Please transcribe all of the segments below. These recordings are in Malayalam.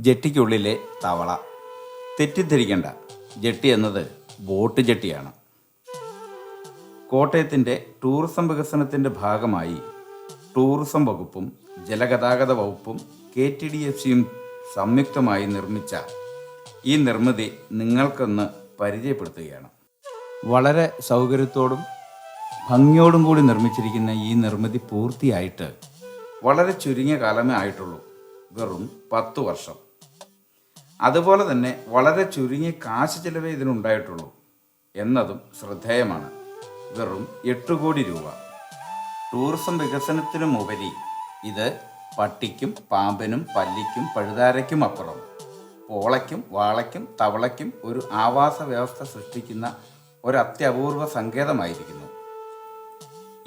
ജെട്ടിക്കുള്ളിലെ തവള. തെറ്റിദ്ധരിക്കേണ്ട, ജെട്ടി എന്നത് ബോട്ട് ജെട്ടിയാണ്. കോട്ടയത്തിൻ്റെ ടൂറിസം വികസനത്തിൻ്റെ ഭാഗമായി ടൂറിസം വകുപ്പും ജലഗതാഗത വകുപ്പും KTDFCയും സംയുക്തമായി നിർമ്മിച്ച ഈ നിർമ്മിതി നിങ്ങൾക്കൊന്ന് പരിചയപ്പെടുത്തുകയാണ്. വളരെ സൗകര്യത്തോടും ഭംഗിയോടും കൂടി നിർമ്മിച്ചിരിക്കുന്ന ഈ നിർമ്മിതി പൂർത്തിയായിട്ട് വളരെ ചുരുങ്ങിയ കാലമേ ആയിട്ടുള്ളൂ, വെറും 10 വർഷം. അതുപോലെ തന്നെ വളരെ ചുരുങ്ങിയ കാശ് ചിലവേ ഇതിനുണ്ടായിട്ടുള്ളൂ എന്നതും ശ്രദ്ധേയമാണ്. വെറും 8 കോടി രൂപ. ടൂറിസം വികസനത്തിനുമുപരി ഇത് പട്ടിക്കും പാമ്പിനും പല്ലിക്കും പഴുതാരയ്ക്കും അപ്പുറം പോളയ്ക്കും വാളയ്ക്കും തവളയ്ക്കും ഒരു ആവാസ വ്യവസ്ഥ സൃഷ്ടിക്കുന്ന ഒരു അത്യപൂർവ സങ്കേതമായിരിക്കുന്നു.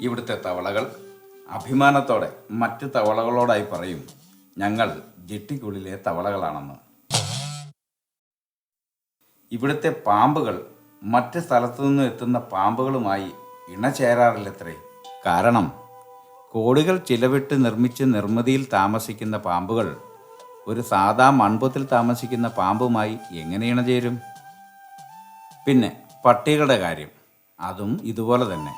ഇവിടുത്തെ തവളകൾ അഭിമാനത്തോടെ മറ്റു തവളകളോടായി പറയും, ഞങ്ങൾ ജെട്ടിക്കുള്ളിലെ തവളകളാണെന്ന്. ഇവിടുത്തെ പാമ്പുകൾ മറ്റ് സ്ഥലത്തു നിന്നും എത്തുന്ന പാമ്പുകളുമായി ഇണചേരാറില്ലത്രേ. കാരണം കോടികൾ ചിലവിട്ട് നിർമ്മിച്ച നിർമ്മിതിയിൽ താമസിക്കുന്ന പാമ്പുകൾ ഒരു സാധാ മൺപൊത്തിൽ താമസിക്കുന്ന പാമ്പുമായി എങ്ങനെ ഇണചേരും? പിന്നെ പട്ടികളുടെ കാര്യം, അതും ഇതുപോലെ തന്നെ.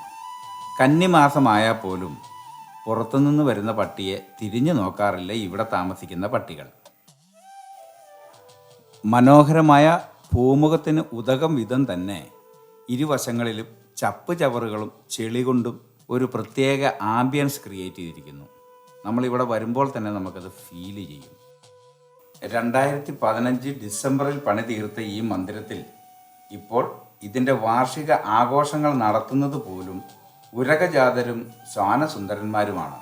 കന്നിമാസമായാൽ പോലും പുറത്തുനിന്ന് വരുന്ന പട്ടിയെ തിരിഞ്ഞു നോക്കാറില്ല ഇവിടെ താമസിക്കുന്ന പട്ടികൾ. മനോഹരമായ ഭൂമുഖത്തിന് ഉതകം വിധം തന്നെ ഇരുവശങ്ങളിലും ചപ്പ് ചവറുകളും ചെളി കൊണ്ടും ഒരു പ്രത്യേക ആംബിയൻസ് ക്രിയേറ്റ് ചെയ്തിരിക്കുന്നു. നമ്മളിവിടെ വരുമ്പോൾ തന്നെ നമുക്കത് ഫീൽ ചെയ്യും. 2015 ഡിസംബറിൽ പണി തീർത്ത ഈ മന്ദിരത്തിൽ ഇപ്പോൾ ഇതിൻ്റെ വാർഷിക ആഘോഷങ്ങൾ നടത്തുന്നത് പോലും ഉരകജാതരും ശ്വാനസുന്ദരന്മാരുമാണ്.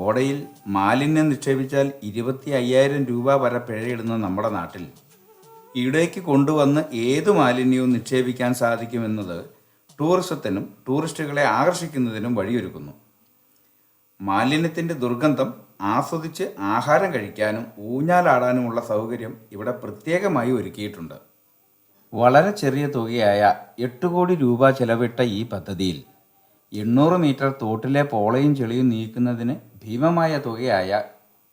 ഓടയിൽ മാലിന്യം നിക്ഷേപിച്ചാൽ 25,000 രൂപ വരെ പിഴയിടുന്ന നമ്മുടെ നാട്ടിൽ ഇവിടേക്ക് കൊണ്ടുവന്ന് ഏതു മാലിന്യവും നിക്ഷേപിക്കാൻ സാധിക്കുമെന്നത് ടൂറിസത്തിനും ടൂറിസ്റ്റുകളെ ആകർഷിക്കുന്നതിനും വഴിയൊരുക്കുന്നു. മാലിന്യത്തിൻ്റെ ദുർഗന്ധം ആസ്വദിച്ച് ആഹാരം കഴിക്കാനും ഊഞ്ഞാലാടാനുമുള്ള സൗകര്യം ഇവിടെ പ്രത്യേകമായി ഒരുക്കിയിട്ടുണ്ട്. വളരെ ചെറിയ തുകയായ 8 കോടി രൂപ ചെലവിട്ട ഈ പദ്ധതിയിൽ 800 മീറ്റർ തോട്ടിലെ പോളയും ചെളിയും നീക്കുന്നതിന് ഭീമമായ തുകയായ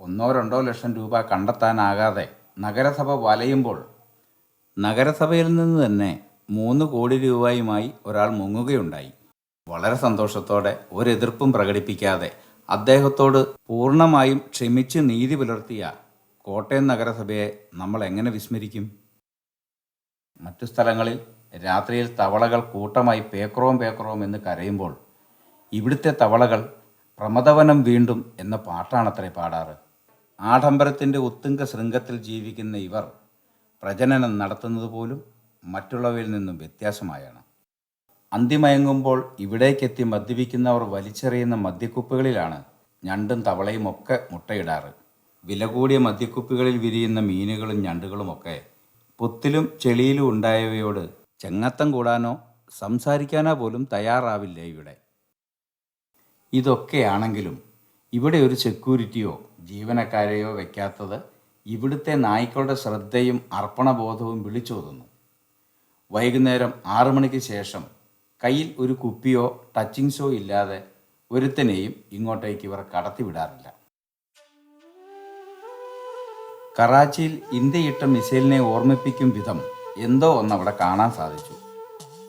1-2 ലക്ഷം രൂപ കണ്ടെത്താനാകാതെ നഗരസഭ വലയുമ്പോൾ നഗരസഭയിൽ നിന്ന് തന്നെ 3 കോടി രൂപയുമായി ഒരാൾ മുങ്ങുകയുണ്ടായി. വളരെ സന്തോഷത്തോടെ ഒരെതിർപ്പും പ്രകടിപ്പിക്കാതെ അദ്ദേഹത്തോട് പൂർണ്ണമായും ക്ഷമിച്ച് നീതി പുലർത്തിയ കോട്ടയം നഗരസഭയെ നമ്മൾ എങ്ങനെ വിസ്മരിക്കും? മറ്റു സ്ഥലങ്ങളിൽ രാത്രിയിൽ തവളകൾ കൂട്ടമായി പേക്രോം എന്ന് കരയുമ്പോൾ ഇവിടുത്തെ തവളകൾ പ്രമദവനം വീണ്ടും എന്ന പാട്ടാണത്രേ പാടാറ്. ആഡംബരത്തിൻ്റെ ഉത്തുംഗ ശൃംഗത്തിൽ ജീവിക്കുന്ന ഇവർ പ്രജനനം നടത്തുന്നത് പോലും മറ്റുള്ളവയിൽ നിന്നും വ്യത്യാസമായാണ്. അന്തിമയങ്ങുമ്പോൾ ഇവിടേക്കെത്തി മദ്യപിക്കുന്നവർ വലിച്ചെറിയുന്ന മദ്യക്കുപ്പികളിലാണ് ഞണ്ടും തവളയും ഒക്കെ മുട്ടയിടാറ്. വില കൂടിയ മദ്യക്കുപ്പികളിൽ വിരിയുന്ന മീനുകളും ഞണ്ടുകളുമൊക്കെ പൊത്തിലും ചെളിയിലും ഉണ്ടായവയോട് ചെങ്ങത്തം കൂടാനോ സംസാരിക്കാനോ പോലും തയ്യാറാവില്ല ഇവിടെ. ഇതൊക്കെയാണെങ്കിലും ഇവിടെ ഒരു സെക്യൂരിറ്റിയോ ജീവനക്കാരെയോ വയ്ക്കാത്തത് ഇവിടുത്തെ നായ്ക്കളുടെ ശ്രദ്ധയും അർപ്പണബോധവും വിളിച്ചോതുന്നു. വൈകുന്നേരം 6 മണിക്ക് ശേഷം കയ്യിൽ ഒരു കുപ്പിയോ ടച്ചിങ്സോ ഇല്ലാതെ ഒരുത്തനെയും ഇങ്ങോട്ടേക്ക് ഇവർ കടത്തിവിടാറില്ല. കറാച്ചിയിൽ ഇന്ത്യയിട്ട മിസൈലിനെ ഓർമ്മിപ്പിക്കും വിധം എന്തോ ഒന്ന് അവിടെ കാണാൻ സാധിച്ചു.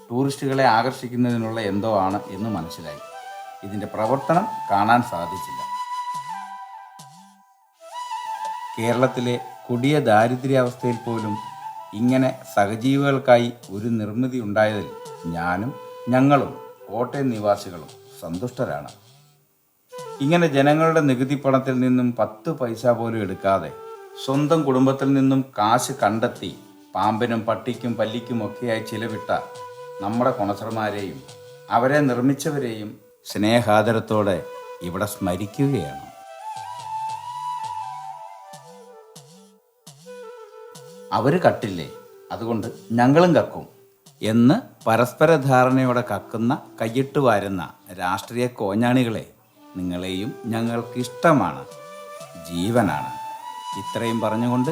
ടൂറിസ്റ്റുകളെ ആകർഷിക്കുന്നതിനുള്ള എന്തോ ആണ് എന്ന് മനസ്സിലായി. ഇതിൻ്റെ പ്രവർത്തനം കാണാൻ സാധിച്ചില്ല. കേരളത്തിലെ കൊടിയ ദാരിദ്ര്യാവസ്ഥയിൽ പോലും ഇങ്ങനെ സഹജീവികൾക്കായി ഒരു നിർമ്മിതി ഉണ്ടായതിൽ ഞങ്ങളും കോട്ടയം നിവാസികളും സന്തുഷ്ടരാണ്. ഇങ്ങനെ ജനങ്ങളുടെ നികുതി പണത്തിൽ നിന്നും 10 പൈസ പോലും എടുക്കാതെ സ്വന്തം കുടുംബത്തിൽ നിന്നും കാശ് കണ്ടെത്തി പാമ്പിനും പട്ടിക്കും പല്ലിക്കുമൊക്കെയായി ചിലവിട്ട നമ്മുടെ കൊണസർമാരെയും അവരെ നിർമ്മിച്ചവരെയും സ്നേഹാദരത്തോടെ ഇവിടെ സ്മരിക്കുകയാണ്. അവർ കട്ടില്ലേ, അതുകൊണ്ട് ഞങ്ങളും കക്കും എന്ന് പരസ്പര ധാരണയോടെ കക്കുന്ന കയ്യിട്ട് വാരുന്ന രാഷ്ട്രീയ കോഞ്ഞാണികളെ നിങ്ങളെയും ഞങ്ങൾക്കിഷ്ടമാണ്, ജീവനാണ്. ഇത്രയും പറഞ്ഞുകൊണ്ട്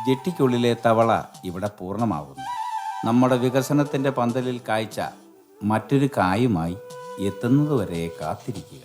ജെട്ടിക്കുള്ളിലെ തവള ഇവിടെ പൂർണ്ണമാകുന്നു. നമ്മുടെ വികസനത്തിൻ്റെ പന്തലിൽ കായ്ച്ച മറ്റൊരു കായുമായി എത്തുന്നതുവരെ കാത്തിരിക്കുക.